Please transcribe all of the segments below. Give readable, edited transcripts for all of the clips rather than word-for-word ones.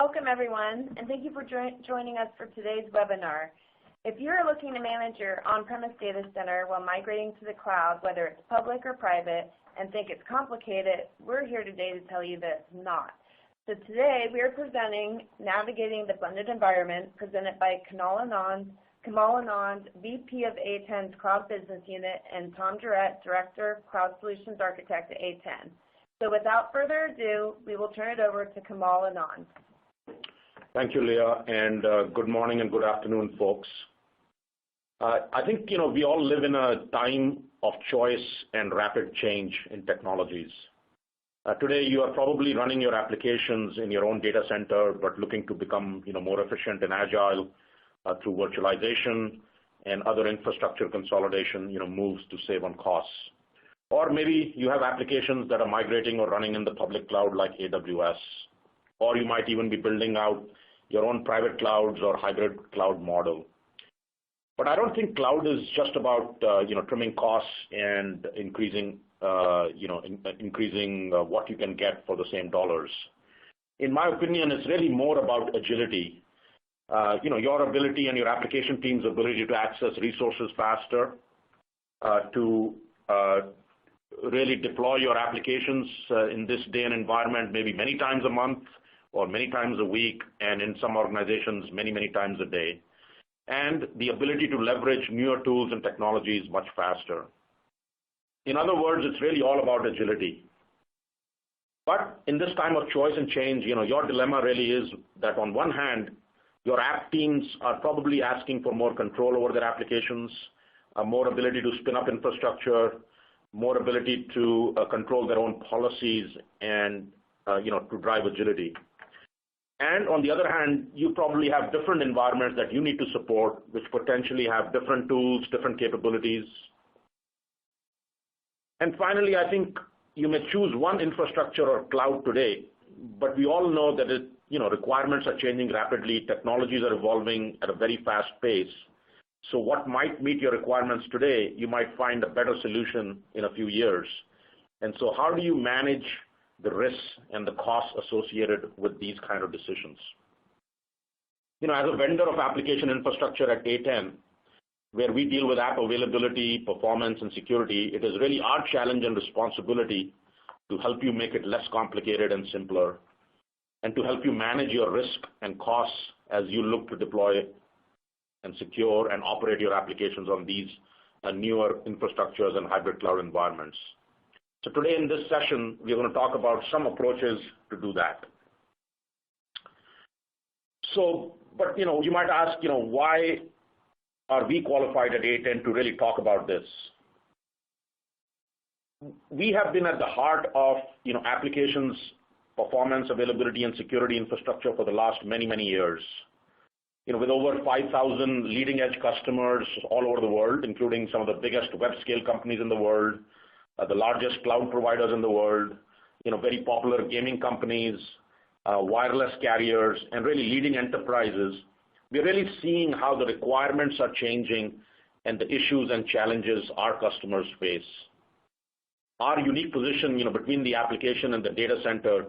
Welcome everyone, and thank you for joining us for today's webinar. If you're looking to manage your on-premise data center while migrating to the cloud, whether it's public or private, and think it's complicated, we're here today to tell you that it's not. So today we are presenting Navigating the Blended Environment, presented by Kamal Anand, VP of A10's Cloud Business Unit, and Tom Durrett, Director of Cloud Solutions Architect at A10. So without further ado, we will turn it over to Kamal Anand. Thank you, Leah, and good morning and good afternoon, folks. I think we all live in a time of choice and rapid change in technologies. Today, you are probably running your applications in your own data center, but looking to become more efficient and agile through virtualization and other infrastructure consolidation moves to save on costs. Or maybe you have applications that are migrating or running in the public cloud like AWS. Or you might even be building out your own private clouds or hybrid cloud model. But I don't think cloud is just about trimming costs and increasing what you can get for the same dollars. In my opinion, it's really more about agility. Your ability and your application team's ability to access resources faster, to really deploy your applications in this day and environment maybe many times a month or many times a week, and in some organizations many times a day, and the ability to leverage newer tools and technologies much faster. In other words, it's really all about agility. But in this time of choice and change, your dilemma really is that on one hand, your app teams are probably asking for more control over their applications, more ability to spin up infrastructure, more ability to control their own policies, and to drive agility. And on the other hand, you probably have different environments that you need to support, which potentially have different tools, different capabilities. And finally, I think you may choose one infrastructure or cloud today, but we all know that requirements are changing rapidly, technologies are evolving at a very fast pace. So what might meet your requirements today, you might find a better solution in a few years. And so how do you manage the risks and the costs associated with these kind of decisions? As a vendor of application infrastructure at A10, where we deal with app availability, performance, and security, it is really our challenge and responsibility to help you make it less complicated and simpler, and to help you manage your risk and costs as you look to deploy and secure and operate your applications on these newer infrastructures and hybrid cloud environments. So today in this session, we're going to talk about some approaches to do that. So, but you might ask, why are we qualified at A10 to really talk about this? We have been at the heart of applications, performance, availability, and security infrastructure for the last many years. With over 5,000 leading-edge customers all over the world, including some of the biggest web-scale companies in the world, the largest cloud providers in the world, very popular gaming companies, wireless carriers, and really leading enterprises, we're really seeing how the requirements are changing and the issues and challenges our customers face. Our unique position, between the application and the data center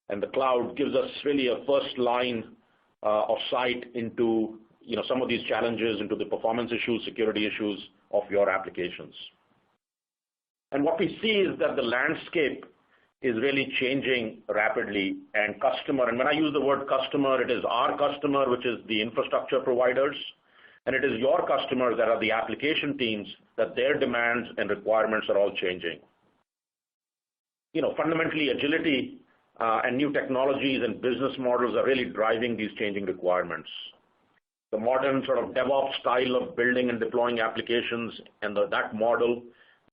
and the cloud gives us really a first line of sight into some of these challenges, into the performance issues, security issues of your applications. And what we see is that the landscape is really changing rapidly, and when I use the word customer, it is our customer, which is the infrastructure providers, and it is your customers that are the application teams, that their demands and requirements are all changing. Fundamentally, agility and new technologies and business models are really driving these changing requirements. The modern sort of DevOps style of building and deploying applications, and that model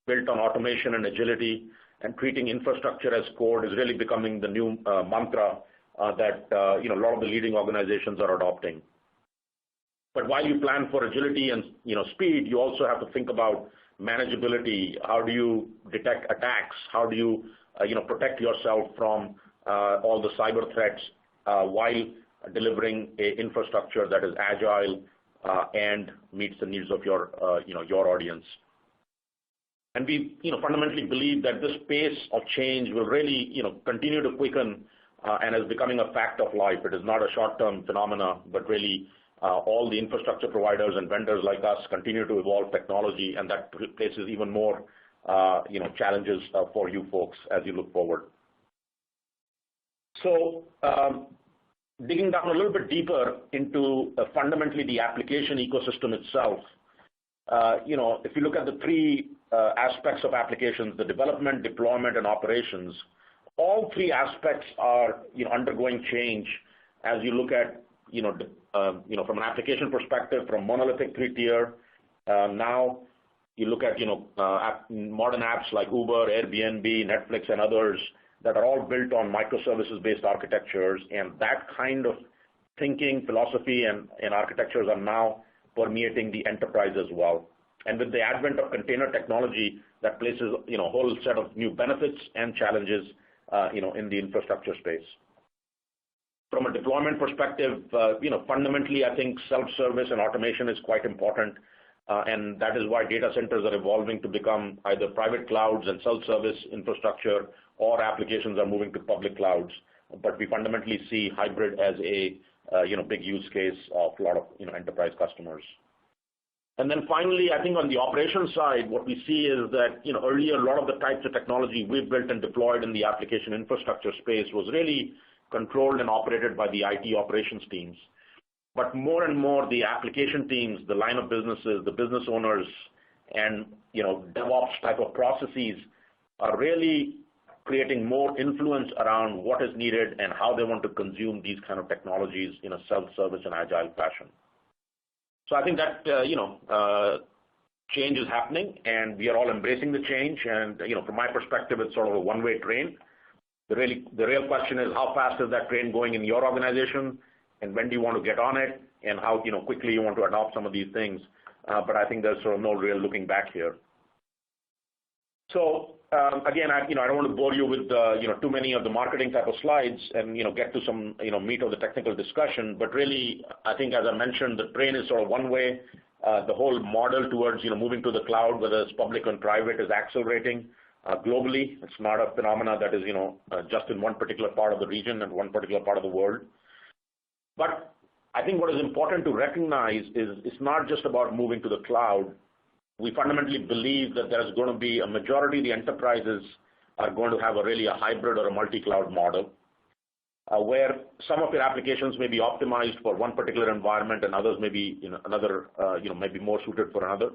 built on automation and agility and treating infrastructure as code is really becoming the new mantra that a lot of the leading organizations are adopting. But while you plan for agility and speed, you also have to think about manageability. How do you detect attacks? How do you protect yourself from all the cyber threats while delivering an infrastructure that is agile and meets the needs of your audience? And we fundamentally believe that this pace of change will really continue to quicken and is becoming a fact of life. It is not a short-term phenomena, but really all the infrastructure providers and vendors like us continue to evolve technology, and that places even more challenges for you folks as you look forward. So digging down a little bit deeper into fundamentally the application ecosystem itself, if you look at the three aspects of applications, the development, deployment, and operations, all three aspects are undergoing change as you look at from an application perspective, from monolithic three-tier. Now you look at modern apps like Uber, Airbnb, Netflix, and others that are all built on microservices-based architectures, and that kind of thinking, philosophy, and architectures are now permeating the enterprise as well. And with the advent of container technology, that places a whole set of new benefits and challenges in the infrastructure space. From a deployment perspective, fundamentally, I think self-service and automation is quite important, and that is why data centers are evolving to become either private clouds and self-service infrastructure, or applications are moving to public clouds. But we fundamentally see hybrid as a big use case of a lot of enterprise customers. And then finally, I think on the operations side, what we see is that earlier a lot of the types of technology we've built and deployed in the application infrastructure space was really controlled and operated by the IT operations teams. But more and more the application teams, the line of businesses, the business owners, and DevOps type of processes are really creating more influence around what is needed and how they want to consume these kind of technologies in a self-service and agile fashion. So I think that change is happening, and we are all embracing the change. And from my perspective, it's sort of a one-way train. The real question is, how fast is that train going in your organization, and when do you want to get on it, and how quickly you want to adopt some of these things. But I think there's sort of no real looking back here. So again, I don't want to bore you with too many of the marketing type of slides and get to some meat of the technical discussion. But really, I think as I mentioned, the train is sort of one way. The whole model towards moving to the cloud, whether it's public and private, is accelerating globally. It's not a phenomena that is just in one particular part of the region and one particular part of the world. But I think what is important to recognize is it's not just about moving to the cloud. We fundamentally believe that there's going to be a majority of the enterprises are going to have a hybrid or a multi-cloud model, where some of your applications may be optimized for one particular environment and others may be another, maybe more suited for another.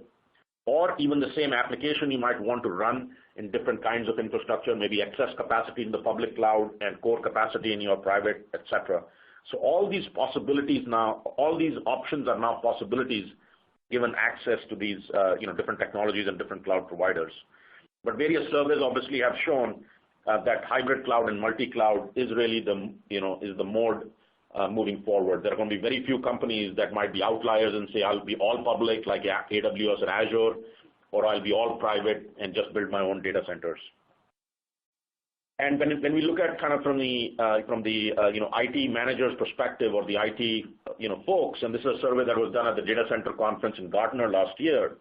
Or even the same application you might want to run in different kinds of infrastructure, maybe excess capacity in the public cloud and core capacity in your private, etc. So all these possibilities now, all these options are now possibilities given access to these different technologies and different cloud providers. But various surveys obviously have shown that hybrid cloud and multi-cloud is really the mode moving forward. There are going to be very few companies that might be outliers and say, I'll be all public like AWS and Azure, or I'll be all private and just build my own data centers. And when we look at kind of from the IT manager's perspective, or the IT folks, and this is a survey that was done at the data center conference in Gartner last year,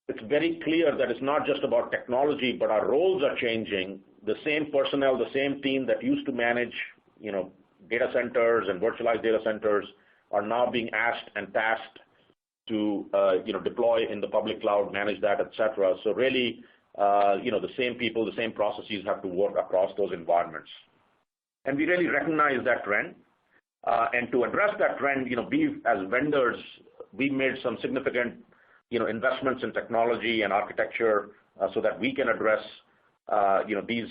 it's very clear that it's not just about technology, but our roles are changing. The same personnel, the same team that used to manage data centers and virtualized data centers are now being asked and tasked to deploy in the public cloud, manage that, etc. So really, the same people, the same processes have to work across those environments. And we really recognize that trend. And to address that trend, we as vendors, we made some significant investments in technology and architecture so that we can address these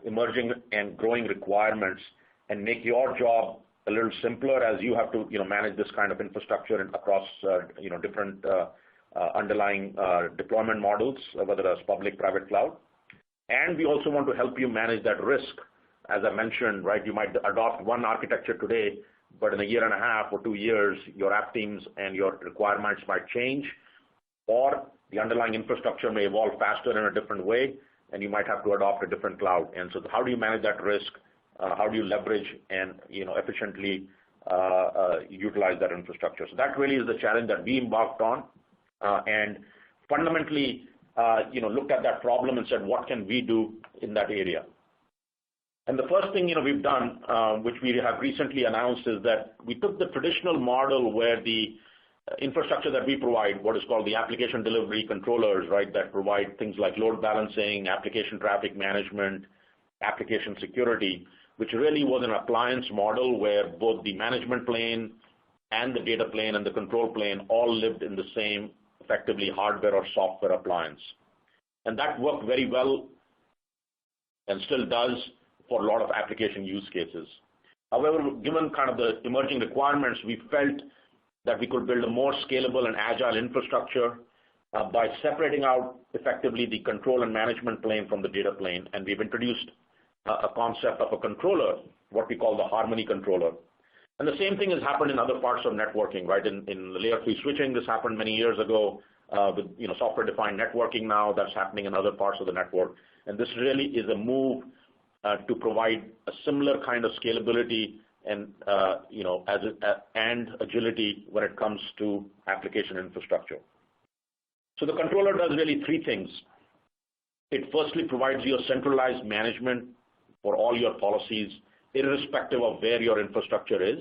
emerging and growing requirements and make your job a little simpler as you have to manage this kind of infrastructure across different underlying deployment models, whether it's public, private cloud. And we also want to help you manage that risk. As I mentioned, right, you might adopt one architecture today, but in a year and a half or 2 years, your app teams and your requirements might change, or the underlying infrastructure may evolve faster in a different way, and you might have to adopt a different cloud. And so how do you manage that risk? How do you leverage and efficiently utilize that infrastructure? So that really is the challenge that we embarked on, and fundamentally looked at that problem and said, what can we do in that area? And the first thing we've done, which we have recently announced, is that we took the traditional model where the infrastructure that we provide, what is called the application delivery controllers, right, that provide things like load balancing, application traffic management, application security, which really was an appliance model where both the management plane and the data plane and the control plane all lived in the same, effectively, hardware or software appliance. And that worked very well and still does for a lot of application use cases. However, given kind of the emerging requirements, we felt that we could build a more scalable and agile infrastructure by separating out effectively the control and management plane from the data plane. And we've introduced a concept of a controller, what we call the Harmony controller. And the same thing has happened in other parts of networking, right? In layer 3 switching, this happened many years ago with software-defined networking now. That's happening in other parts of the network. And this really is a move to provide a similar kind of scalability and and agility when it comes to application infrastructure. So the controller does really three things. It firstly provides you a centralized management for all your policies, irrespective of where your infrastructure is,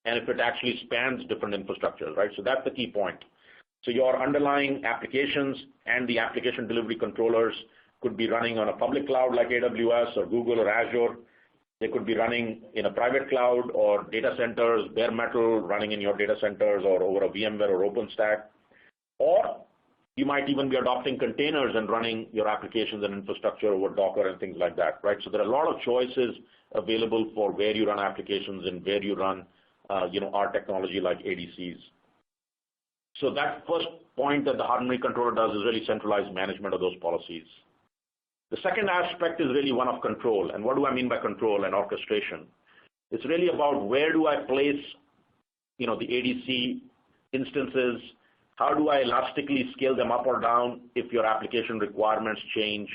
and if it actually spans different infrastructures, right? So that's the key point. So your underlying applications and the application delivery controllers could be running on a public cloud like AWS or Google or Azure. They could be running in a private cloud or data centers, bare metal, running in your data centers or over a VMware or OpenStack. Or you might even be adopting containers and running your applications and infrastructure over Docker and things like that, right? So there are a lot of choices available for where you run applications and where you run, our technology like ADCs. So that first point that the Harmony controller does is really centralized management of those policies. The second aspect is really one of control. And what do I mean by control and orchestration? It's really about where do I place, the ADC instances. How do I elastically scale them up or down if your application requirements change?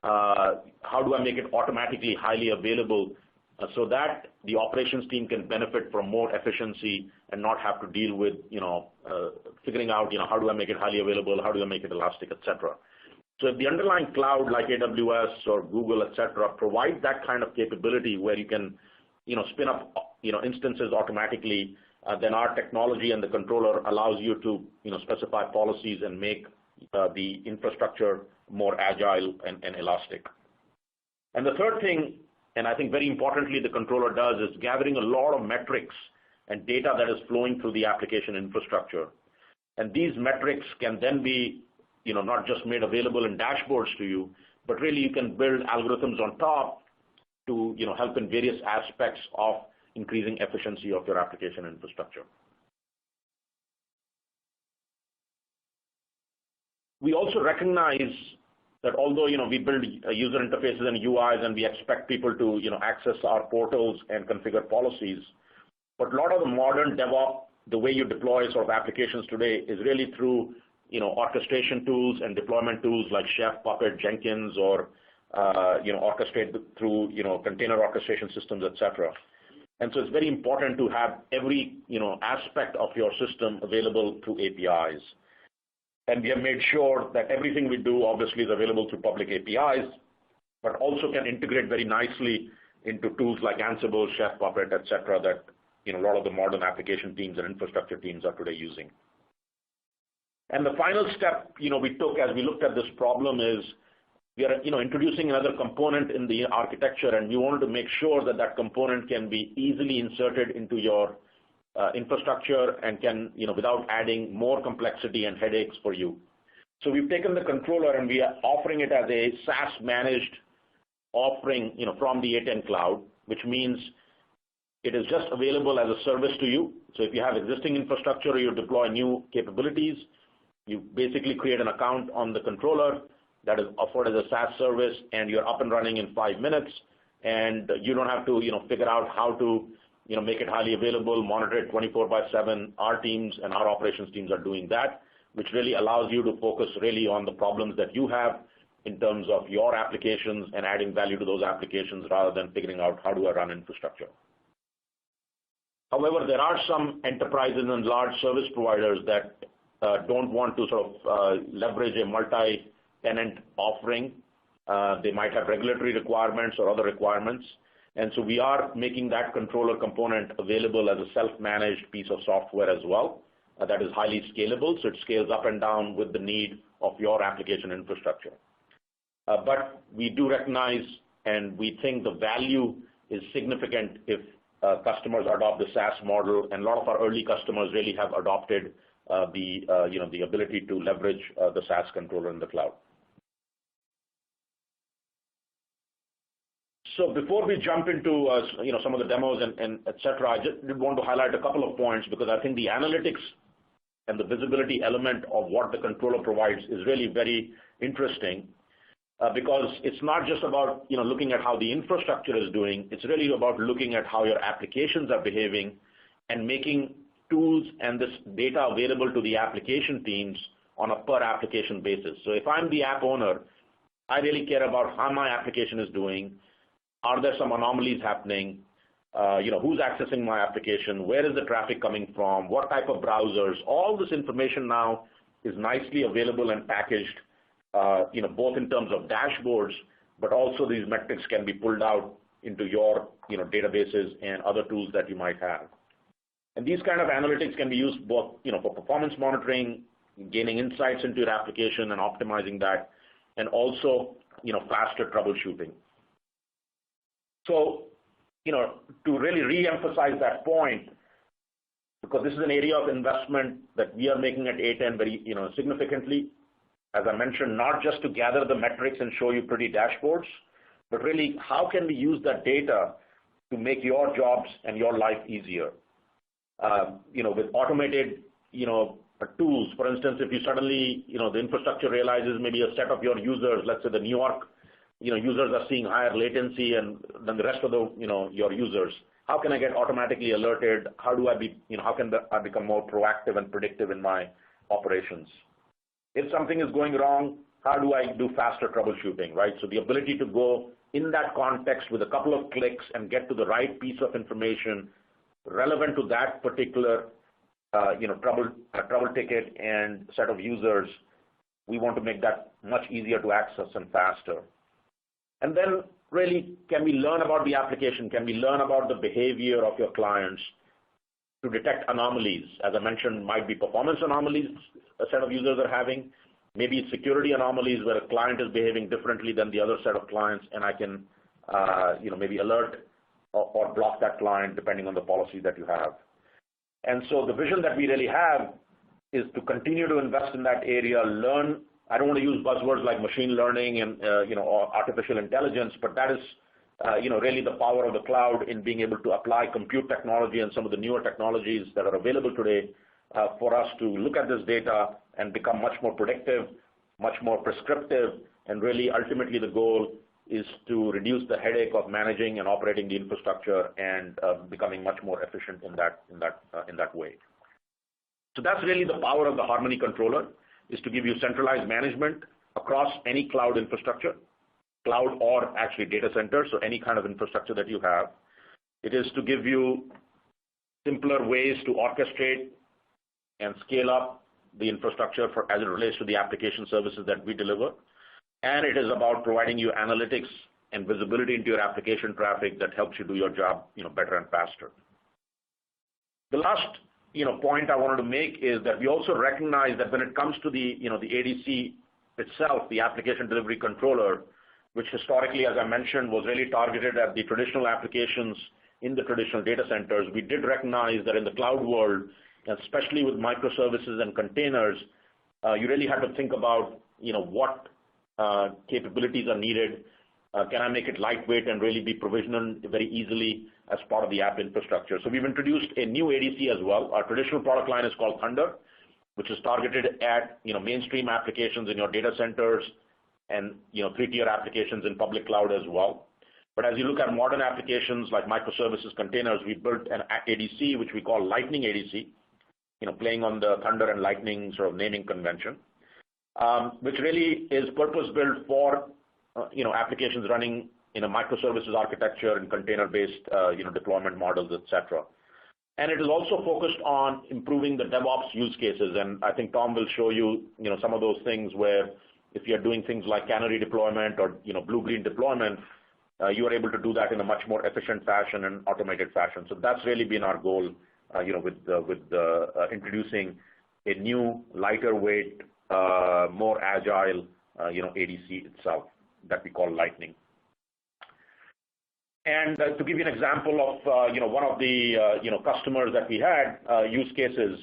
How do I make it automatically highly available so that the operations team can benefit from more efficiency and not have to deal with, figuring out, how do I make it highly available? How do I make it elastic, et cetera? So if the underlying cloud like AWS or Google, et cetera, provide that kind of capability where you can, spin up, instances automatically, then our technology and the controller allows you to, specify policies and make the infrastructure more agile and elastic. And the third thing, and I think very importantly the controller does, is gathering a lot of metrics and data that is flowing through the application infrastructure. And these metrics can then be, not just made available in dashboards to you, but really you can build algorithms on top to, help in various aspects of increasing efficiency of your application infrastructure. We also recognize that although, we build user interfaces and UIs and we expect people to, access our portals and configure policies, but a lot of the modern DevOps, the way you deploy sort of applications today is really through, orchestration tools and deployment tools like Chef, Puppet, Jenkins, or, orchestrate through, container orchestration systems, et cetera. And so it's very important to have every, aspect of your system available through APIs. And we have made sure that everything we do obviously is available through public APIs, but also can integrate very nicely into tools like Ansible, Chef, Puppet, et cetera, that, a lot of the modern application teams and infrastructure teams are today using. And the final step, we took as we looked at this problem is we are, introducing another component in the architecture, and we wanted to make sure that that component can be easily inserted into your infrastructure and can, without adding more complexity and headaches for you. So we've taken the controller and we are offering it as a SaaS managed offering, from the A10 cloud, which means it is just available as a service to you. So if you have existing infrastructure or you deploy new capabilities, you basically create an account on the controller that is offered as a SaaS service, and you're up and running in 5 minutes, and you don't have to, figure out how to, make it highly available, monitor it 24/7. Our teams and our operations teams are doing that, which really allows you to focus really on the problems that you have in terms of your applications and adding value to those applications rather than figuring out how do I run infrastructure. However, there are some enterprises and large service providers that don't want to sort of leverage a multi-tenant offering They might have regulatory requirements or other requirements. And so we are making that controller component available as a self-managed piece of software as well that is highly scalable, so it scales up and down with the need of your application infrastructure. But we do recognize and we think the value is significant if customers adopt the SaaS model, and a lot of our early customers really have adopted the ability to leverage the SaaS controller in the cloud. So before we jump into some of the demos and et cetera, I just did want to highlight a couple of points because I think the analytics and the visibility element of what the controller provides is really very interesting because it's not just about looking at how the infrastructure is doing. It's really about looking at how your applications are behaving and making tools and this data available to the application teams on a per application basis. So if I'm the app owner, I really care about how my application is doing. Are there some anomalies happening? Who's accessing my application? Where is the traffic coming from? What type of browsers? All this information now is nicely available and packaged, both in terms of dashboards, but also these metrics can be pulled out into your, databases and other tools that you might have. And these kind of analytics can be used both, for performance monitoring, gaining insights into your application and optimizing that, and also, faster troubleshooting. So, to really re-emphasize that point, because this is an area of investment that we are making at A10 very, significantly, as I mentioned, not just to gather the metrics and show you pretty dashboards, but really how can we use that data to make your jobs and your life easier? With automated, tools. For instance, if you suddenly, the infrastructure realizes maybe a set of your users, let's say the New York users are seeing higher latency than the rest of your users. How can I get automatically alerted? How can I become more proactive and predictive in my operations? If something is going wrong, how do I do faster troubleshooting, right? So the ability to go in that context with a couple of clicks and get to the right piece of information relevant to that particular, trouble ticket and set of users, we want to make that much easier to access and faster. And then really, can we learn about the application? Can we learn about the behavior of your clients to detect anomalies? As I mentioned, might be performance anomalies a set of users are having. Maybe it's security anomalies where a client is behaving differently than the other set of clients, and I can, maybe alert or block that client depending on the policy that you have. And so the vision that we really have is to continue to invest in that area, learn. I don't want to use buzzwords like machine learning and or artificial intelligence, but that is really the power of the cloud in being able to apply compute technology and some of the newer technologies that are available today for us to look at this data and become much more predictive, much more prescriptive, and really ultimately the goal is to reduce the headache of managing and operating the infrastructure and becoming much more efficient in that way. So that's really the power of the Harmony controller, is to give you centralized management across any cloud infrastructure, cloud or actually data center, so any kind of infrastructure that you have. It is to give you simpler ways to orchestrate and scale up the infrastructure as it relates to the application services that we deliver. And it is about providing you analytics and visibility into your application traffic that helps you do your job, better and faster. The last point I wanted to make is that we also recognize that when it comes to the ADC itself, the application delivery controller, which historically, as I mentioned, was really targeted at the traditional applications in the traditional data centers, we did recognize that in the cloud world, especially with microservices and containers, you really have to think about what capabilities are needed. Can I make it lightweight and really be provisioned very easily as part of the app infrastructure? So we've introduced a new ADC as well. Our traditional product line is called Thunder, which is targeted at mainstream applications in your data centers and 3-tier applications in public cloud as well. But as you look at modern applications like microservices, containers, we built an ADC which we call Lightning ADC, playing on the Thunder and Lightning sort of naming convention, which really is purpose-built for applications running in a microservices architecture and container-based deployment models, etc. And it is also focused on improving the DevOps use cases, and I think Tom will show you some of those things where if you're doing things like canary deployment or blue-green deployment, you are able to do that in a much more efficient fashion and automated fashion. So that's really been our goal, with introducing a new, lighter weight, more agile, ADC itself that we call Lightning. And to give you an example of, one of the, customers that we had, use cases.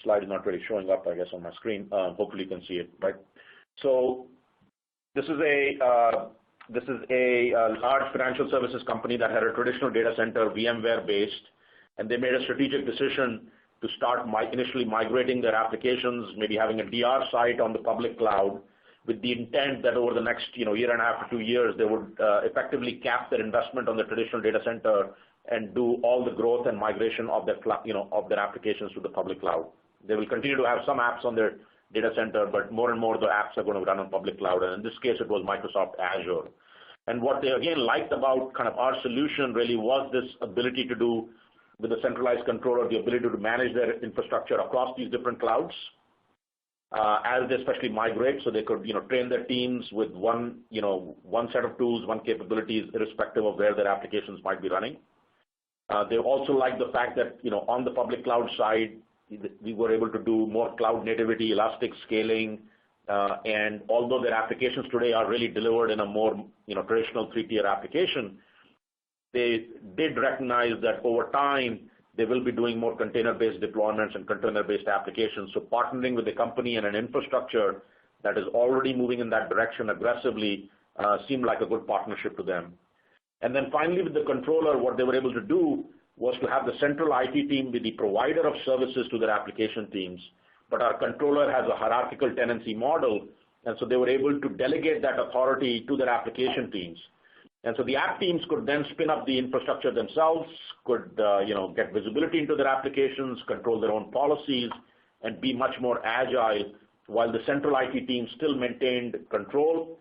Slide is not really showing up, I guess, on my screen. Hopefully you can see it, right? So this is a large financial services company that had a traditional data center, VMware based, and they made a strategic decision to start initially migrating their applications, maybe having a DR site on the public cloud, with the intent that over the next year and a half to 2 years, they would effectively cap their investment on the traditional data center and do all the growth and migration of their of their applications to the public cloud. They will continue to have some apps on their data center, but more and more the apps are going to run on public cloud. And in this case, it was Microsoft Azure. And what they again liked about kind of our solution really was this ability to do with a centralized controller, the ability to manage their infrastructure across these different clouds. As they especially migrate, so they could train their teams with one set of tools, one capabilities, irrespective of where their applications might be running. They also like the fact that on the public cloud side, we were able to do more cloud nativity, elastic scaling, and although their applications today are really delivered in a more traditional 3-tier application, they did recognize that over time they will be doing more container-based deployments and container-based applications. So partnering with a company and an infrastructure that is already moving in that direction aggressively seemed like a good partnership to them. And then finally, with the controller, what they were able to do was to have the central IT team be the provider of services to their application teams. But our controller has a hierarchical tenancy model, and so they were able to delegate that authority to their application teams. And so the app teams could then spin up the infrastructure themselves, could get visibility into their applications, control their own policies, and be much more agile, while the central IT team still maintained control,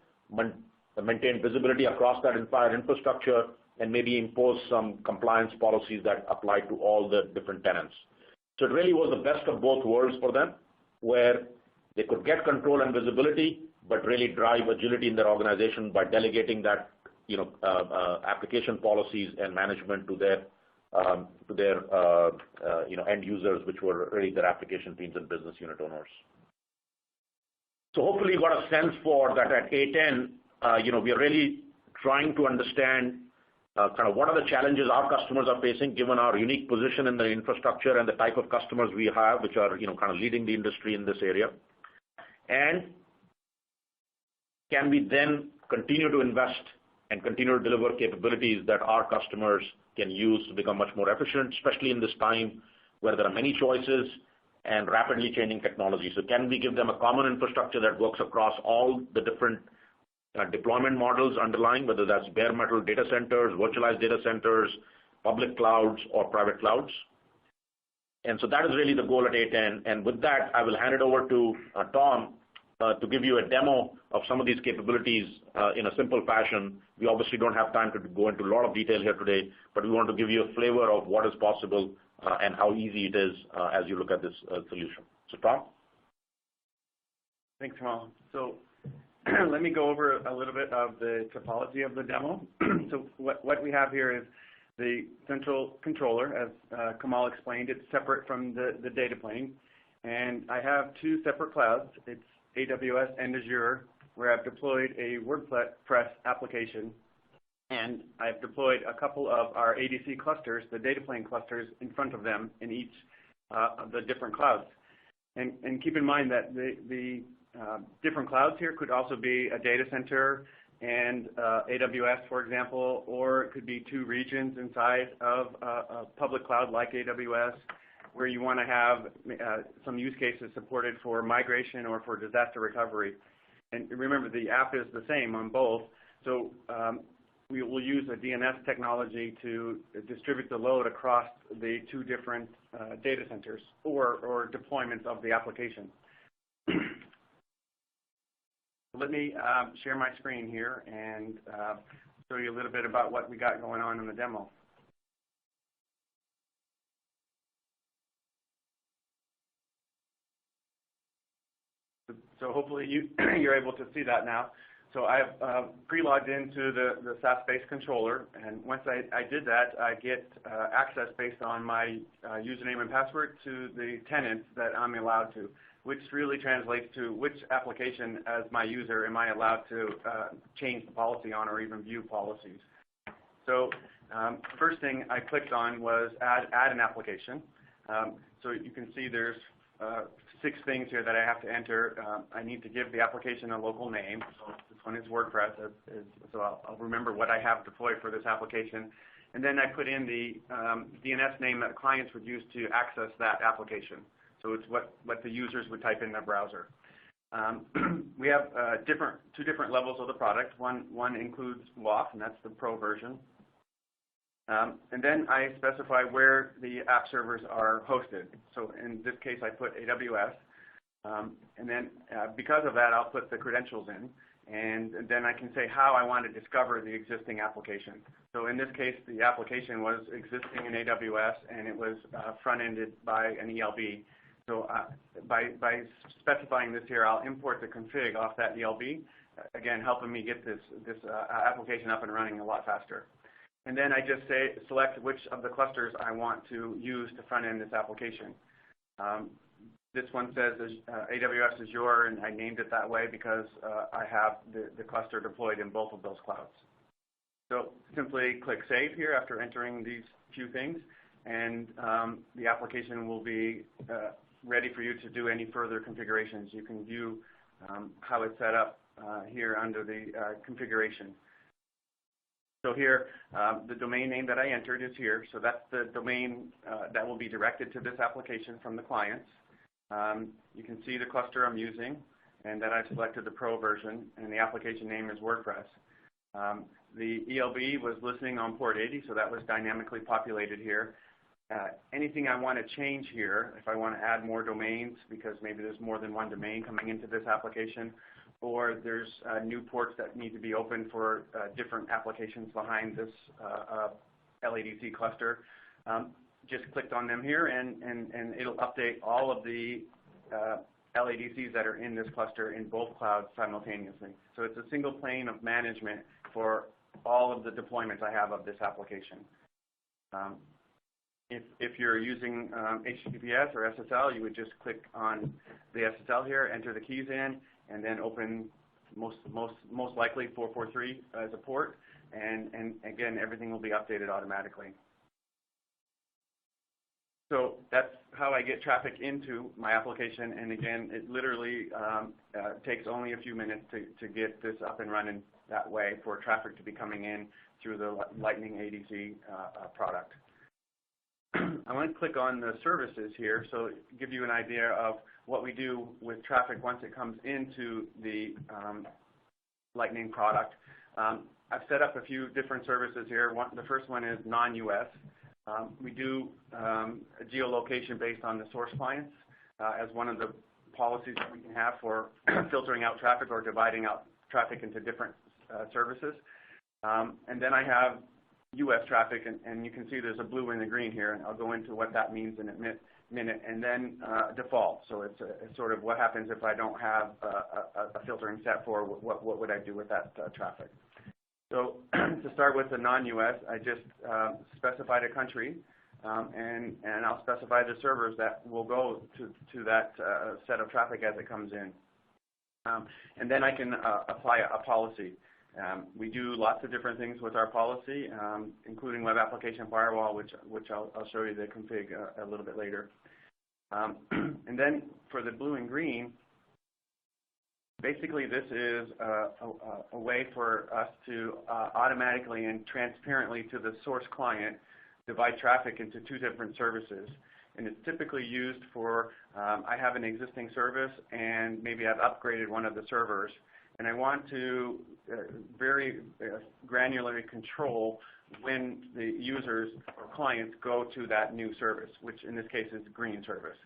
maintained visibility across that entire infrastructure, and maybe impose some compliance policies that apply to all the different tenants. So it really was the best of both worlds for them, where they could get control and visibility, but really drive agility in their organization by delegating that application policies and management to their end users, which were really their application teams and business unit owners. So hopefully you got a sense for that at A10. We are really trying to understand kind of what are the challenges our customers are facing, given our unique position in the infrastructure and the type of customers we have, which are kind of leading the industry in this area, and can we then continue to invest and continue to deliver capabilities that our customers can use to become much more efficient, especially in this time where there are many choices and rapidly changing technology. So can we give them a common infrastructure that works across all the different deployment models underlying, whether that's bare metal data centers, virtualized data centers, public clouds, or private clouds? And so that is really the goal at A10. And with that, I will hand it over to Tom to give you a demo of some of these capabilities in a simple fashion. We obviously don't have time to go into a lot of detail here today, but we want to give you a flavor of what is possible and how easy it is as you look at this solution. So Tom? Thanks, Kamal. So let me go over a little bit of the topology of the demo. So what we have here is the central controller. As Kamal explained, it's separate from the data plane. And I have two separate clouds. It's AWS and Azure, where I've deployed a WordPress application. And I've deployed a couple of our ADC clusters, the data plane clusters, in front of them in each of the different clouds. And keep in mind that the different clouds here could also be a data center and AWS, for example, or it could be two regions inside of a public cloud like AWS, where you want to have some use cases supported for migration or for disaster recovery. And remember, the app is the same on both. So we will use a DNS technology to distribute the load across the two different data centers or deployments of the application. Let me share my screen here and show you a little bit about what we got going on in the demo. So hopefully you're able to see that now. So I've pre-logged into the SaaS-based controller, and once I did that, I get access based on my username and password to the tenants that I'm allowed to, which really translates to which application as my user am I allowed to change the policy on or even view policies. So first thing I clicked on was add an application. So you can see there's 6 things here that I have to enter. I need to give the application a local name. So this one is WordPress, so I'll remember what I have deployed for this application. And then I put in the DNS name that clients would use to access that application. So it's what the users would type in their browser. We have 2 different levels of the product. One includes WAF, and that's the Pro version. And then I specify where the app servers are hosted. So in this case, I put AWS. And then because of that, I'll put the credentials in. And then I can say how I want to discover the existing application. So in this case, the application was existing in AWS, and it was front-ended by an ELB. So by specifying this here, I'll import the config off that ELB, again, helping me get this application up and running a lot faster. And then I just select which of the clusters I want to use to front-end this application. This one says AWS Azure, and I named it that way because I have the cluster deployed in both of those clouds. So simply click Save here after entering these few things, and the application will be ready for you to do any further configurations. You can view how it's set up here under the configuration. So here, the domain name that I entered is here. So that's the domain that will be directed to this application from the clients. You can see the cluster I'm using, and that I've selected the Pro version, and the application name is WordPress. The ELB was listening on port 80, so that was dynamically populated here. Anything I want to change here, if I want to add more domains, because maybe there's more than one domain coming into this application, or there's new ports that need to be opened for different applications behind this LADC cluster. Just clicked on them here, and it'll update all of the LADCs that are in this cluster in both clouds simultaneously. So it's a single plane of management for all of the deployments I have of this application. If you're using HTTPS or SSL, you would just click on the SSL here, enter the keys in, and then open most likely 443 as a port, and again, everything will be updated automatically. So that's how I get traffic into my application, and again, it literally takes only a few minutes to get this up and running that way for traffic to be coming in through the Lightning ADC product. I want to click on the services here, so give you an idea of what we do with traffic once it comes into the Lightning product. I've set up a few different services here. The first one is non-US. We do geolocation based on the source clients as one of the policies that we can have for filtering out traffic or dividing out traffic into different services. And then I have US traffic, and you can see there's a blue and a green here, and I'll go into what that means in a minute. And then default, so it's sort of what happens if I don't have a filtering set for what would I do with that traffic. So to start with the non-US, I just specified a country, and I'll specify the servers that will go to that set of traffic as it comes in. And then I can apply a policy. We do lots of different things with our policy, including Web Application Firewall, which I'll show you the config a little bit later. And then for the blue and green, basically this is a way for us to automatically and transparently to the source client divide traffic into 2 different services. And it's typically used for, I have an existing service and maybe I've upgraded one of the servers, and I want to very granularly control when the users or clients go to that new service, which in this case is the green service.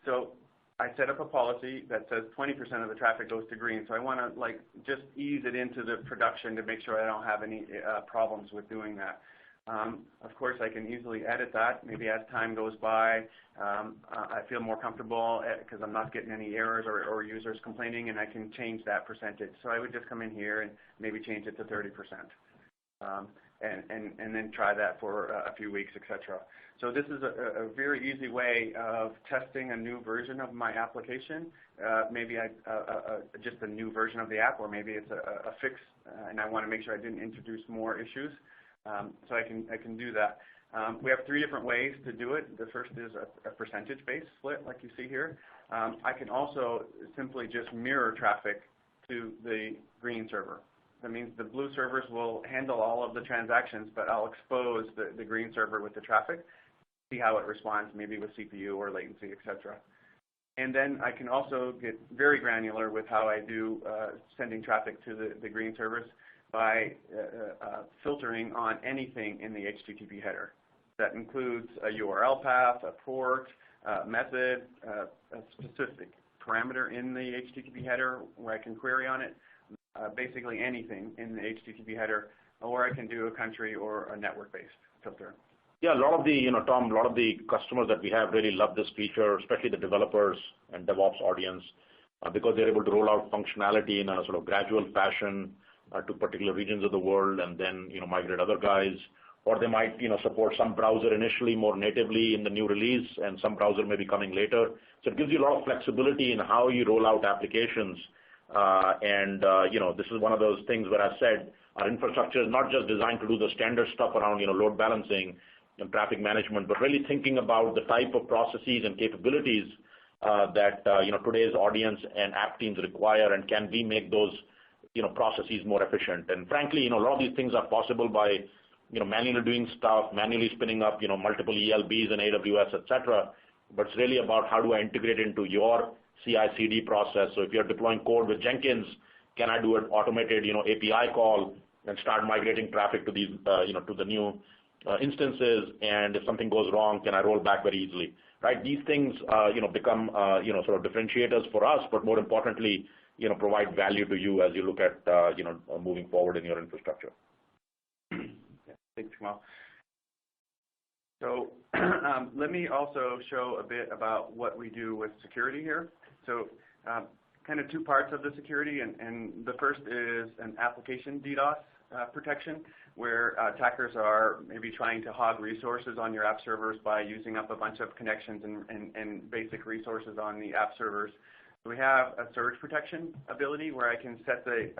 So I set up a policy that says 20% of the traffic goes to green. So I want to just ease it into the production to make sure I don't have any problems with doing that. Of course, I can easily edit that. Maybe as time goes by, I feel more comfortable because I'm not getting any errors or users complaining, and I can change that percentage. So I would just come in here and maybe change it to 30%, and then try that for a few weeks, etc. So this is a very easy way of testing a new version of my application. Maybe just a new version of the app, or maybe it's a fix, and I want to make sure I didn't introduce more issues. So I can do that. We have 3 different ways to do it. The first is a percentage-based split, like you see here. I can also simply just mirror traffic to the green server. That means the blue servers will handle all of the transactions, but I'll expose the green server with the traffic, see how it responds, maybe with CPU or latency, etc. And then I can also get very granular with how I do sending traffic to the green servers by filtering on anything in the HTTP header. That includes a URL path, a port, a method, a specific parameter in the HTTP header where I can query on it, basically anything in the HTTP header, or I can do a country or a network-based filter. Yeah, a lot of the, Tom, a lot of the customers that we have really love this feature, especially the developers and DevOps audience, because they're able to roll out functionality in a sort of gradual fashion to particular regions of the world, and then migrate other guys, or they might support some browser initially more natively in the new release, and some browser may be coming later. So it gives you a lot of flexibility in how you roll out applications, this is one of those things where I said our infrastructure is not just designed to do the standard stuff around load balancing and traffic management, but really thinking about the type of processes and capabilities that today's audience and app teams require, and can we make those processes more efficient. And frankly, a lot of these things are possible by manually doing stuff, manually spinning up multiple ELBs in AWS, etc. But it's really about how do I integrate into your CI/CD process. So if you're deploying code with Jenkins, can I do an automated API call and start migrating traffic to these to the new instances? And if something goes wrong, can I roll back very easily? Right? These things become sort of differentiators for us, but more importantly, provide value to you as you look at moving forward in your infrastructure. Yeah, thanks, Kamal. So let me also show a bit about what we do with security here. So kind of 2 parts of the security, and the first is an application DDoS protection, where attackers are maybe trying to hog resources on your app servers by using up a bunch of connections and basic resources on the app servers. So we have a surge protection ability where I can set the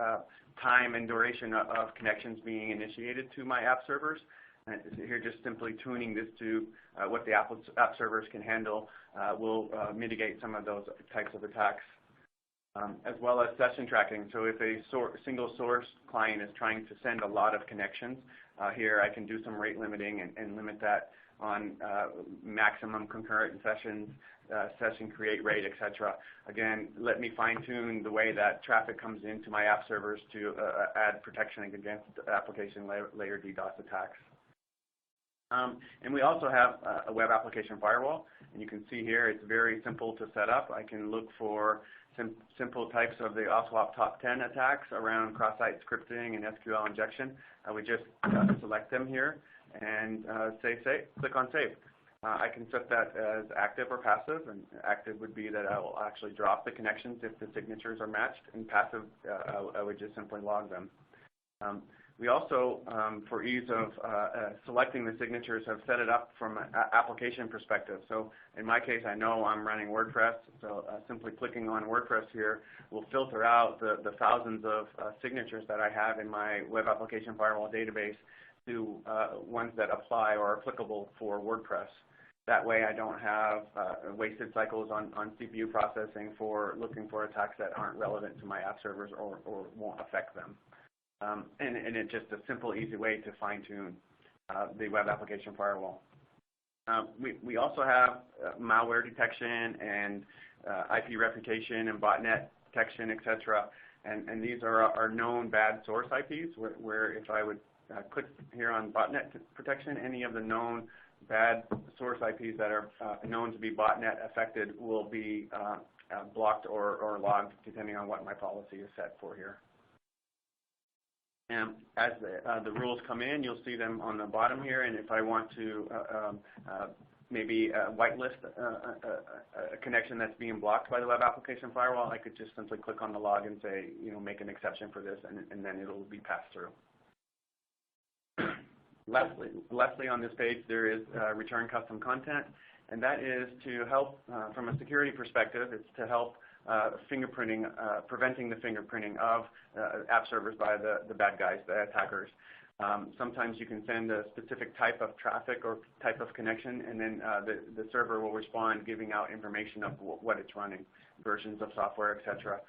time and duration of connections being initiated to my app servers. And here, just simply tuning this to what the app servers can handle will mitigate some of those types of attacks, as well as session tracking. So if a single source client is trying to send a lot of connections, here I can do some rate limiting and limit that on maximum concurrent sessions, session create rate, etc. Again, let me fine-tune the way that traffic comes into my app servers to add protection against application layer DDoS attacks. And we also have a web application firewall, and you can see here it's very simple to set up. I can look for simple types of the OSWAP top 10 attacks around cross-site scripting and SQL injection. We just select them here and say save, click on save. I can set that as active or passive, and active would be that I will actually drop the connections if the signatures are matched, and passive, I would just simply log them. We also, for ease of selecting the signatures, have set it up from an application perspective. So in my case, I know I'm running WordPress, so simply clicking on WordPress here will filter out the thousands of signatures that I have in my web application firewall database to ones that apply or are applicable for WordPress. That way I don't have wasted cycles on CPU processing for looking for attacks that aren't relevant to my app servers or won't affect them. And it's just a simple, easy way to fine-tune the web application firewall. We also have malware detection and IP reputation and botnet detection, etc. And these are our known bad source IPs, where if I would click here on botnet protection, any of the known bad source IPs that are known to be botnet affected will be blocked or logged, depending on what my policy is set for here. And as the rules come in, you'll see them on the bottom here, and if I want to maybe whitelist a connection that's being blocked by the Web Application Firewall, I could just simply click on the log and say, make an exception for this, and then it'll be passed through. Lastly, on this page, there is return custom content, and that is to help, from a security perspective, it's to help fingerprinting, preventing the fingerprinting of app servers by the bad guys, the attackers. Sometimes you can send a specific type of traffic or type of connection, and then the server will respond giving out information of what it's running, versions of software, etc.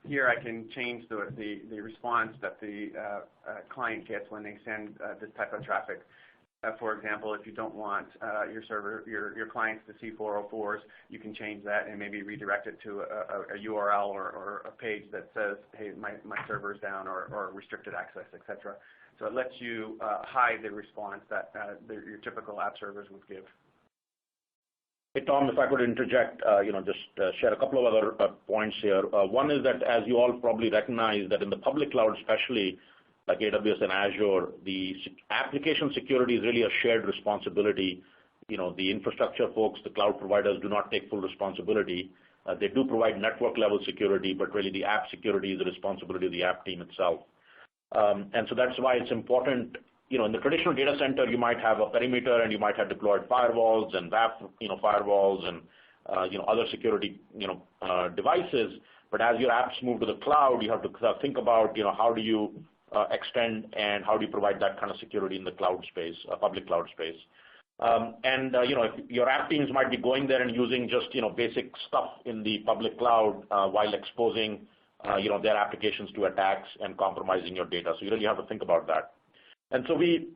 Here I can change the response that the client gets when they send this type of traffic. For example, if you don't want your clients to see 404s, you can change that and maybe redirect it to a URL or a page that says, hey, my server's down, or restricted access, etc. So it lets you hide the response that your typical app servers would give. Hey, Tom, if I could interject, just share a couple of other points here. One is that, as you all probably recognize, that in the public cloud especially, like AWS and Azure, the application security is really a shared responsibility. The infrastructure folks, the cloud providers, do not take full responsibility. They do provide network level security, but really the app security is the responsibility of the app team itself. And so that's why it's important. In the traditional data center, you might have a perimeter, and you might have deployed firewalls and WAF, firewalls and other security devices. But as your apps move to the cloud, you have to think about how do you extend and how do you provide that kind of security in the cloud space, public cloud space. If your app teams might be going there and using just basic stuff in the public cloud while exposing their applications to attacks and compromising your data. So you really have to think about that. And so we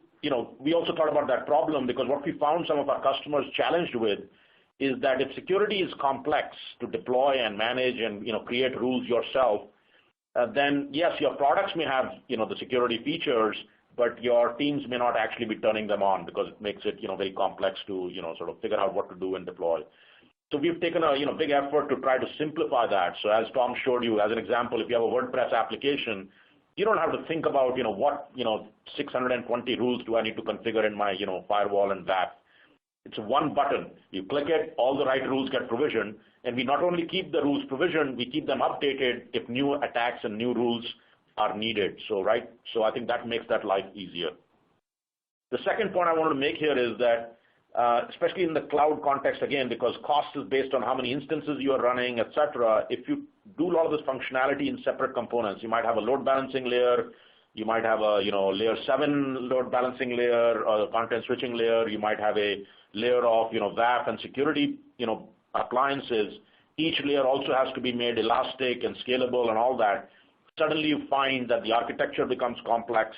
also thought about that problem, because what we found some of our customers challenged with is that if security is complex to deploy and manage and create rules yourself, then yes, your products may have the security features, but your teams may not actually be turning them on, because it makes it very complex to sort of figure out what to do and deploy. So we've taken a big effort to try to simplify that. So as Tom showed you, as an example, if you have a WordPress application, you don't have to think about what 620 rules do I need to configure in my firewall and WAF. It's one button. You click it, all the right rules get provisioned, and we not only keep the rules provisioned, we keep them updated if new attacks and new rules are needed. So I think that makes that life easier. The second point I want to make here is that, especially in the cloud context, again, because cost is based on how many instances you are running, etc. If you do a lot of this functionality in separate components, you might have a load balancing layer, you might have a layer 7 load balancing layer, or a content switching layer, you might have a layer of WAF and security appliances. Each layer also has to be made elastic and scalable and all that. Suddenly you find that the architecture becomes complex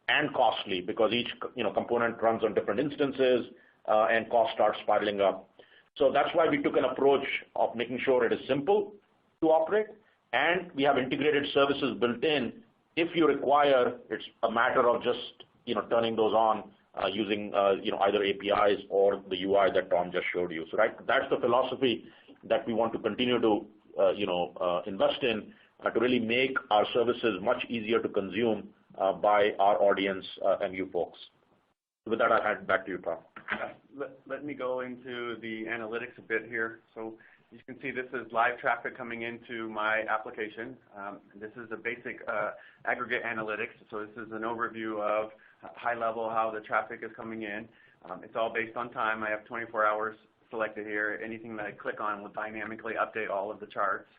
and costly, because each component runs on different instances, and cost starts spiraling up. So that's why we took an approach of making sure it is simple to operate, and we have integrated services built in. If you require, it's a matter of just turning those on using either APIs or the UI that Tom just showed you. So that's the philosophy that we want to continue to invest in, to really make our services much easier to consume by our audience and you folks. So with that, I'll hand it back to you, Tom. Let me go into the analytics a bit here. So you can see this is live traffic coming into my application. This is a basic aggregate analytics. So this is an overview of high level how the traffic is coming in. It's all based on time. I have 24 hours selected here. Anything that I click on will dynamically update all of the charts.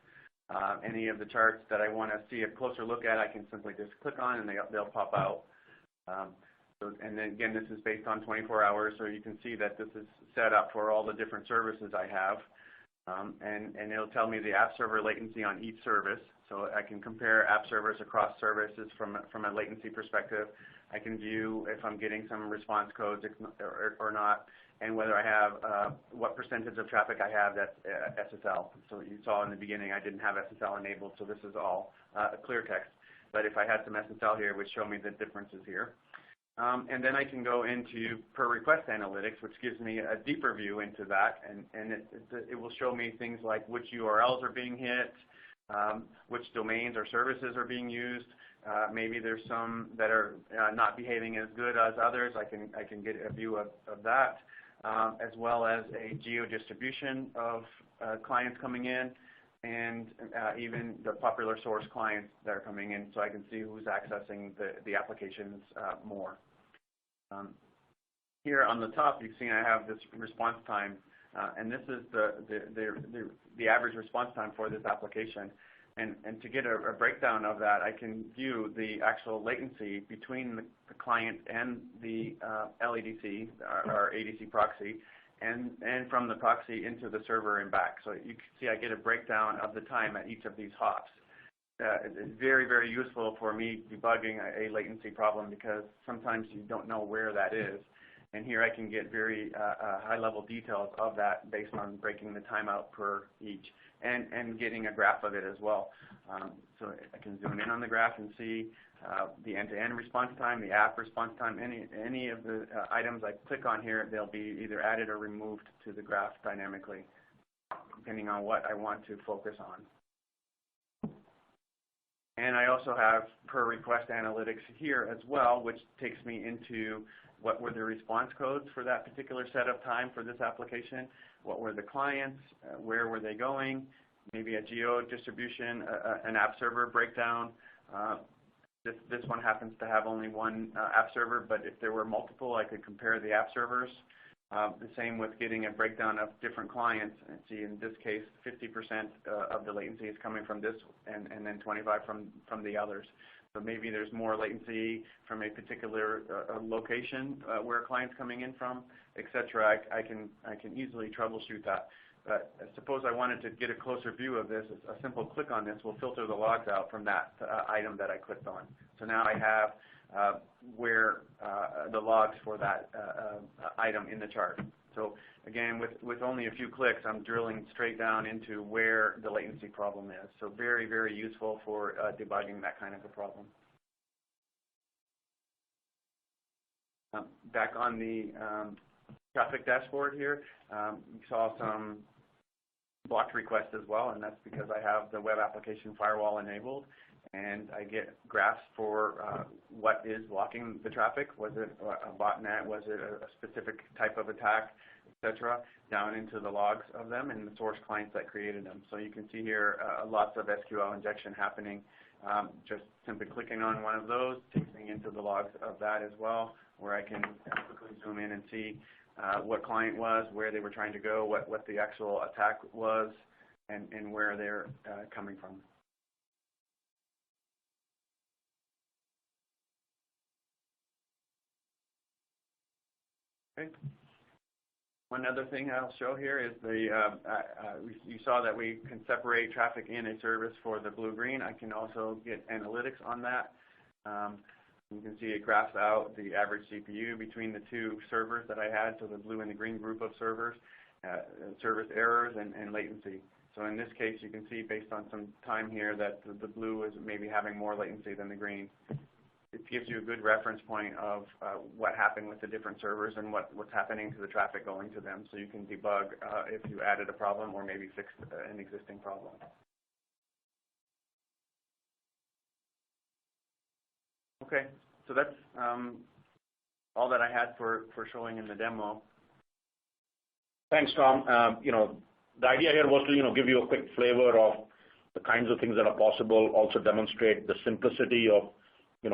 Any of the charts that I want to see a closer look at, I can simply just click on and they'll pop out. And then again, this is based on 24 hours, so you can see that this is set up for all the different services I have. And it'll tell me the app server latency on each service. So I can compare app servers across services from a latency perspective. I can view if I'm getting some response codes or not, and whether I have what percentage of traffic I have that's SSL. So you saw in the beginning I didn't have SSL enabled, so this is all clear text. But if I had some SSL here, it would show me the differences here. And then I can go into per request analytics, which gives me a deeper view into that, and it will show me things like which URLs are being hit, which domains or services are being used, Maybe there's some that are not behaving as good as others. I can get a view of that, as well as a geo-distribution of clients coming in, and even the popular source clients that are coming in, so I can see who's accessing the applications more. Here on the top, you've seen I have this response time, and this is the average response time for this application. And to get a breakdown of that, I can view the actual latency between the client and the LADC, or ADC proxy, and from the proxy into the server and back. So you can see I get a breakdown of the time at each of these hops. It's very, very useful for me debugging a latency problem, because sometimes you don't know where that is. And here I can get very high-level details of that based on breaking the time out per each, and getting a graph of it as well. So I can zoom in on the graph and see the end-to-end response time, the app response time, any of the items I click on here, they'll be either added or removed to the graph dynamically, depending on what I want to focus on. And I also have per request analytics here as well, which takes me into what were the response codes for that particular set of time for this application, what were the clients, where were they going, maybe a geo distribution, an app server breakdown. This one happens to have only one app server, but if there were multiple, I could compare the app servers. The same with getting a breakdown of different clients. And see, in this case, 50% of the latency is coming from this, and then 25 from the others. So maybe there's more latency from a particular location where a client's coming in from, etc. I can easily troubleshoot that. But suppose I wanted to get a closer view of this, a simple click on this will filter the logs out from that item that I clicked on. So now I have where the logs for that item in the chart. So again, with only a few clicks, I'm drilling straight down into where the latency problem is. So very, very useful for debugging that kind of a problem. Back on the traffic dashboard here, we saw some blocked requests as well, and that's because I have the web application firewall enabled, and I get graphs for what is blocking the traffic. Was it a botnet? Was it a specific type of attack, etc., down into the logs of them and the source clients that created them. So you can see here lots of SQL injection happening. Just simply clicking on one of those takes me into the logs of that as well, where I can quickly zoom in and see what client was, where they were trying to go, what the actual attack was, and where they're coming from. Okay. One other thing I'll show here is you saw that we can separate traffic in a service for the blue-green. I can also get analytics on that. You can see it graphs out the average CPU between the two servers that I had, so the blue and the green group of servers, service errors, and latency. So in this case, you can see based on some time here that the blue is maybe having more latency than the green. It gives you a good reference point of what happened with the different servers and what's happening to the traffic going to them, so you can debug if you added a problem or maybe fixed an existing problem. Okay, so that's all that I had for showing in the demo. Thanks, Tom. The idea here was to give you a quick flavor of the kinds of things that are possible, also demonstrate the simplicity of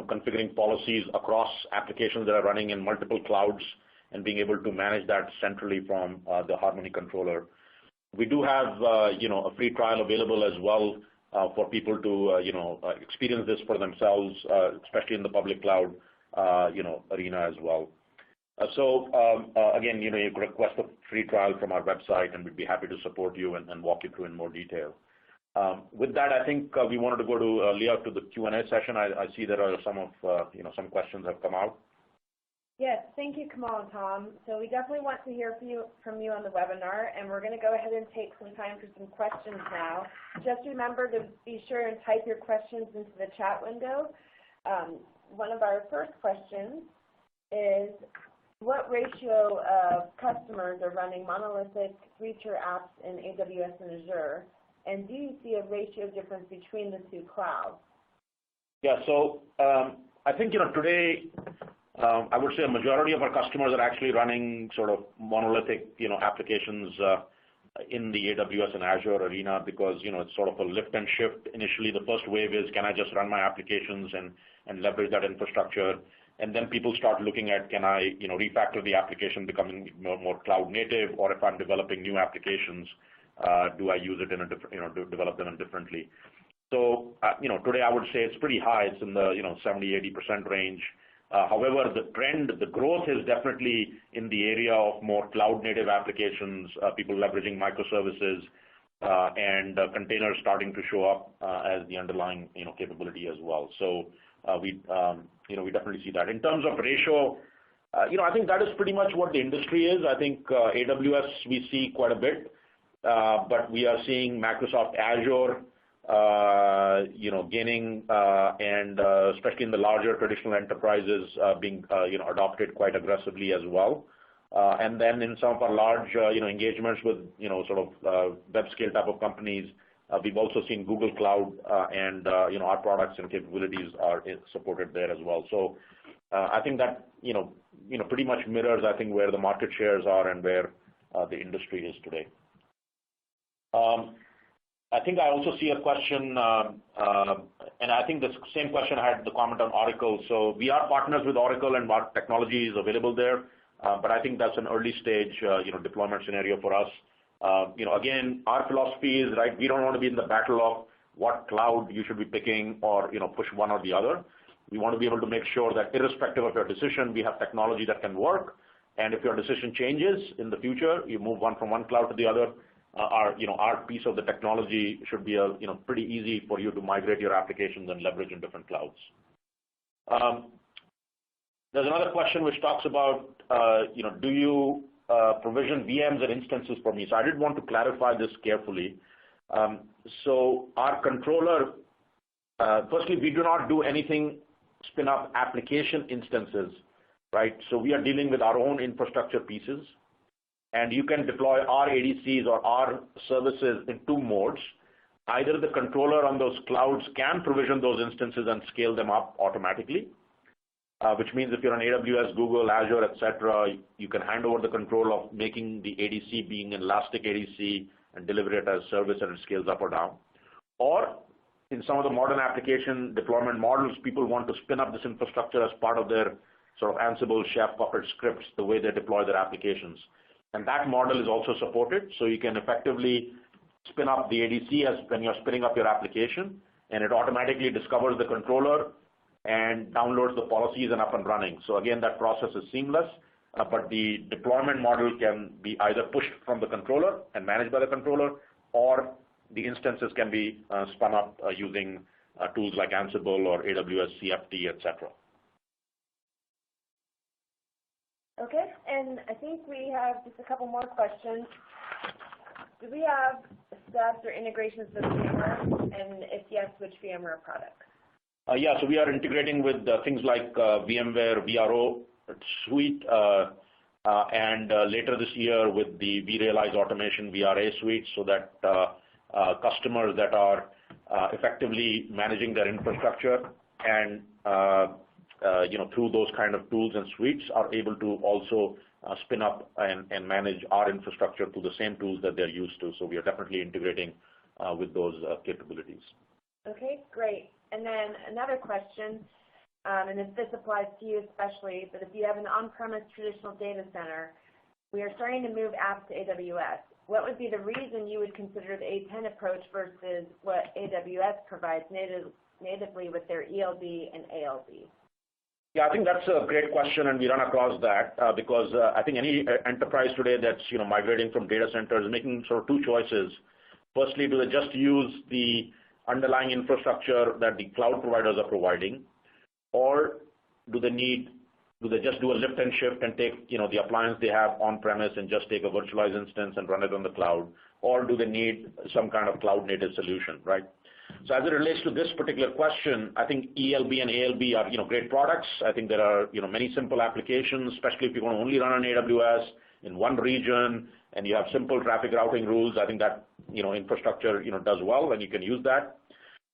configuring policies across applications that are running in multiple clouds and being able to manage that centrally from the Harmony controller. We do have a free trial available as well for people to experience this for themselves, especially in the public cloud arena as well. Again, you can request a free trial from our website, and we'd be happy to support you and walk you through in more detail. With that, I think we wanted to go to Leah to the Q&A session. I see there are some questions have come out. Yes, thank you, Kamal and Tom. So we definitely want to hear from you on the webinar, and we're going to go ahead and take some time for some questions now. Just remember to be sure and type your questions into the chat window. One of our first questions is, what ratio of customers are running monolithic three-tier apps in AWS and Azure? And do you see a ratio difference between the two clouds? Yeah, so I think today I would say a majority of our customers are actually running sort of monolithic applications in the AWS and Azure arena because it's sort of a lift and shift. Initially, the first wave is can I just run my applications and leverage that infrastructure, and then people start looking at can I refactor the application becoming more cloud native, or if I'm developing new applications, do I use it in a different develop them differently. So today I would say it's pretty high. It's in the 70-80% range. However, the growth is definitely in the area of more cloud-native applications, people leveraging microservices, and containers starting to show up as the underlying capability as well. So we definitely see that. In terms of ratio, I think that is pretty much what the industry is. I think AWS we see quite a bit, but we are seeing Microsoft Azure gaining, and especially in the larger traditional enterprises being adopted quite aggressively as well. And then in some of our large engagements with sort of web scale type of companies, we've also seen Google Cloud and our products and capabilities are supported there as well. So I think that pretty much mirrors I think where the market shares are and where the industry is today. I think I also see a question, and I think the same question I had the comment on Oracle. So we are partners with Oracle, and our technology is available there, but I think that's an early stage deployment scenario for us. Again, our philosophy is right. We don't want to be in the battle of what cloud you should be picking or push one or the other. We want to be able to make sure that irrespective of your decision, we have technology that can work. And if your decision changes in the future, you move from one cloud to the other. Our piece of the technology should be pretty easy for you to migrate your applications and leverage in different clouds. There's another question which talks about, do you provision VMs and instances for me? So I did want to clarify this carefully. So our controller, firstly, we do not do anything spin up application instances, right? So we are dealing with our own infrastructure pieces. And you can deploy our ADCs or our services in two modes. Either the controller on those clouds can provision those instances and scale them up automatically, which means if you're on AWS, Google, Azure, etc., you can hand over the control of making the ADC being an elastic ADC and deliver it as service and it scales up or down. Or in some of the modern application deployment models, people want to spin up this infrastructure as part of their sort of Ansible, Chef, Puppet scripts, the way they deploy their applications. And that model is also supported, so you can effectively spin up the ADC as when you're spinning up your application, and it automatically discovers the controller and downloads the policies and up and running. So again, that process is seamless, but the deployment model can be either pushed from the controller and managed by the controller, or the instances can be spun up using tools like Ansible or AWS CFT, etc. Okay, and I think we have just a couple more questions. Do we have stubs or integrations with VMware? And if yes, which VMware products? Yeah, so we are integrating with things like VMware VRO suite, and later this year with the vRealize Automation VRA suite, so that customers that are effectively managing their infrastructure and through those kind of tools and suites are able to also spin up and manage our infrastructure to the same tools that they're used to. So we are definitely integrating with those capabilities. Okay, great. And then another question, and if this applies to you especially, but if you have an on-premise traditional data center, we are starting to move apps to AWS. What would be the reason you would consider the A10 approach versus what AWS provides natively with their ELB and ALB? Yeah, I think that's a great question, and we run across that because I think any enterprise today that's migrating from data centers is making sort of two choices. Firstly, do they just use the underlying infrastructure that the cloud providers are providing, or do they just do a lift and shift and take the appliance they have on premise and just take a virtualized instance and run it on the cloud, or do they need some kind of cloud native solution, right? So as it relates to this particular question, I think ELB and ALB are great products. I think there are many simple applications, especially if you want to only run on AWS in one region and you have simple traffic routing rules. I think that infrastructure does well and you can use that.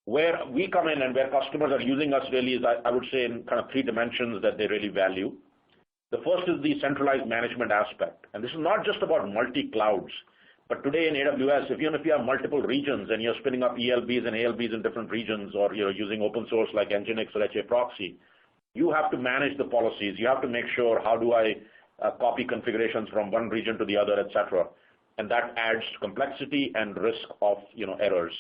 Where we come in and where customers are using us really is, I would say, in kind of three dimensions that they really value. The first is the centralized management aspect. And this is not just about multi-clouds, but today in AWS, even if you have multiple regions and you're spinning up ELBs and ALBs in different regions, or you're using open source like Nginx or HA Proxy, you have to manage the policies. You have to make sure, how do I copy configurations from one region to the other, etc. And that adds complexity and risk of errors.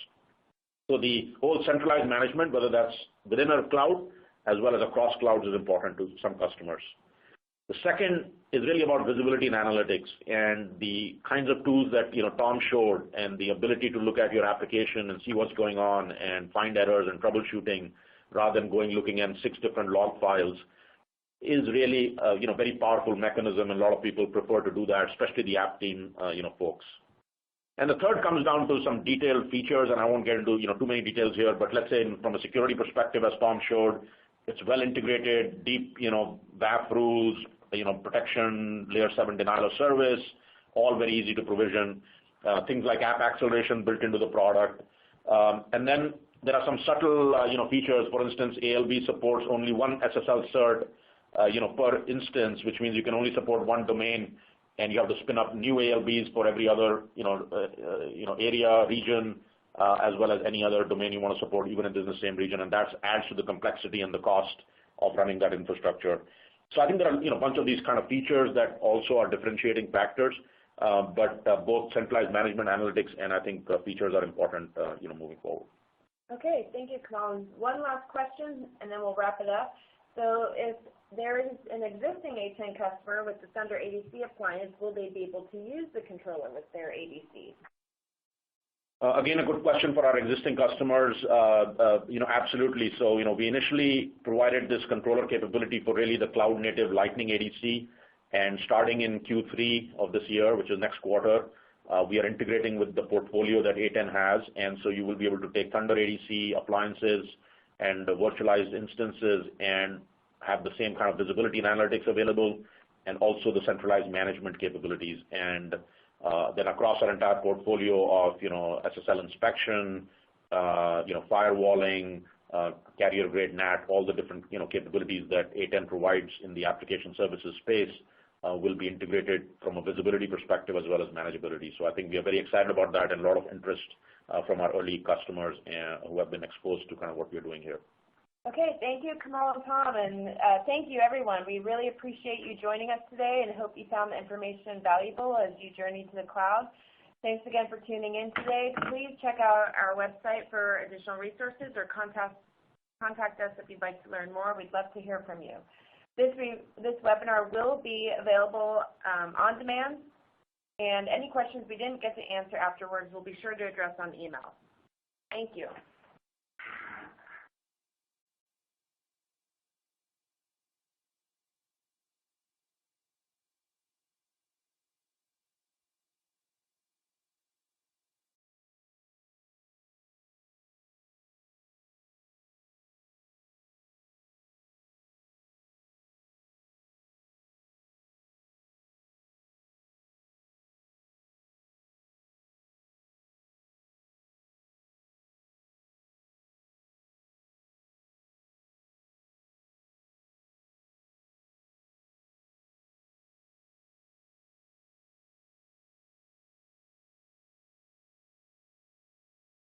So the whole centralized management, whether that's within a cloud as well as across clouds, is important to some customers. The second is really about visibility and analytics and the kinds of tools that Tom showed, and the ability to look at your application and see what's going on and find errors and troubleshooting rather than looking at 6 different log files is really a very powerful mechanism, and a lot of people prefer to do that, especially the app team folks. And the third comes down to some detailed features, and I won't get into too many details here, but let's say from a security perspective, as Tom showed, it's well integrated, deep WAF rules, protection, layer 7 denial of service, all very easy to provision. Things like app acceleration built into the product. And then there are some subtle features. For instance, ALB supports only one SSL cert per instance, which means you can only support one domain, and you have to spin up new ALBs for every other area, region, as well as any other domain you want to support, even if it's in the same region, and that adds to the complexity and the cost of running that infrastructure. So I think there are a bunch of these kind of features that also are differentiating factors, but both centralized management analytics and I think features are important moving forward. Okay, thank you, Kamal. One last question, and then we'll wrap it up. So if there is an existing A10 customer with the Thunder ADC appliance, will they be able to use the controller with their ADC? Again, a good question for our existing customers. Absolutely. So, we initially provided this controller capability for really the cloud-native Lightning ADC, and starting in Q3 of this year, which is next quarter, we are integrating with the portfolio that A10 has, and so you will be able to take Thunder ADC appliances and virtualized instances and have the same kind of visibility and analytics available, and also the centralized management capabilities. And then across our entire portfolio of SSL inspection, firewalling, carrier-grade NAT, all the different capabilities that A10 provides in the application services space will be integrated from a visibility perspective as well as manageability. So I think we are very excited about that, and a lot of interest from our early customers who have been exposed to kind of what we're doing here. Okay, thank you, Kamal and Tom, and thank you, everyone. We really appreciate you joining us today and hope you found the information valuable as you journey to the cloud. Thanks again for tuning in today. Please check out our website for additional resources, or contact us if you'd like to learn more. We'd love to hear from you. This webinar will be available on demand, and any questions we didn't get to answer afterwards, we'll be sure to address on email. Thank you.